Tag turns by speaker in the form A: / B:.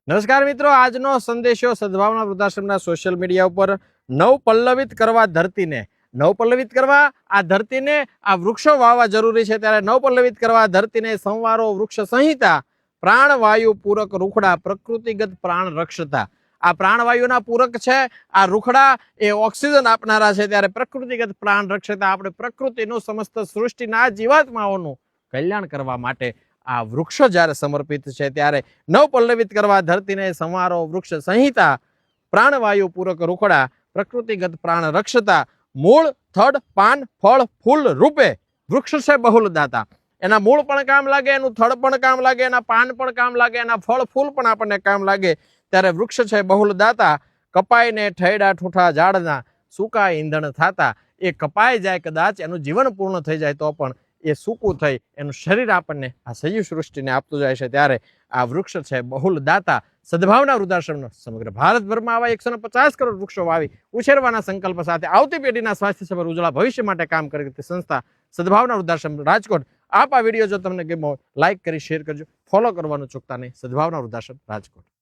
A: નમસ્કાર મિત્રો, આજનો સંદેશો સદભાવના વૃદ્ધાશ્રમના સોશિયલ મીડિયા ઉપર નવપલ્લવિત કરવા ધરતીને, નવપલ્લવિત કરવા આ ધરતીને, આ વૃક્ષો વાવવા જરૂરી છે. ત્યારે નવપલ્લવિત કરવા ધરતીને સંવારો વૃક્ષ સંહિતા, પ્રાણવાયુ પૂરક રૂખડા પ્રકૃતિગત પ્રાણ રક્ષતા. આ પ્રાણવાયુના પૂરક છે. આ રૂખડા એ ઓક્સિજન આપનારા છે. ત્યારે પ્રકૃતિગત પ્રાણ રક્ષતા, આપણે પ્રકૃતિનું સમસ્ત સૃષ્ટિના જીવાત્માઓનું કલ્યાણ કરવા માટે આ વૃક્ષો જ્યારે સમર્પિત છે ત્યારે નવપલ્લવિત કરવા ધરતીને સંવારો વૃક્ષ સંહિતા, પ્રાણવાયુ પૂરક રૂખડા પ્રકૃતિગત પ્રાણ રક્ષતા. મૂળ, થડ, પાન, ફળ, ફૂલ રૂપે વૃક્ષ છે બહુલ દાતા. એના મૂળ પણ કામ લાગે, એનું થડ પણ કામ લાગે, એના પાન પણ કામ લાગે, એના ફળ ફૂલ પણ આપણને કામ લાગે. ત્યારે વૃક્ષ છે બહુલ દાતા. કપાઈને ઠેડા ઠૂઠા ઝાડના સૂકા ઈંધણ થાતા. એ કપાઈ જાય કદાચ, એનું જીવન પૂર્ણ થઈ જાય તો પણ એ સૂકું થઈ એનું શરીર આપણને આ સજીવ સૃષ્ટિને આપતું જાય છે. ત્યારે આ વૃક્ષ છે બહુલ દાતા. સદભાવના વૃદ્ધાશ્રમનો સમગ્ર ભારતભરમાં આવા 150 કરોડ વૃક્ષો વાવી ઉછેરવાના સંકલ્પ સાથે આવતી પેઢીના સ્વાસ્થ્યસભર ઉજળા ભવિષ્ય માટે કામ કરી રહેતી સંસ્થા સદભાવના વૃદ્ધાશ્રમ રાજકોટ. આપ આ વિડીયો જો તમને ગમ્યો, લાઇક કરી શેર કરજો, ફોલો કરવાનું ચૂકતા નહીં. સદભાવના વૃદ્ધાશ્રમ રાજકોટ.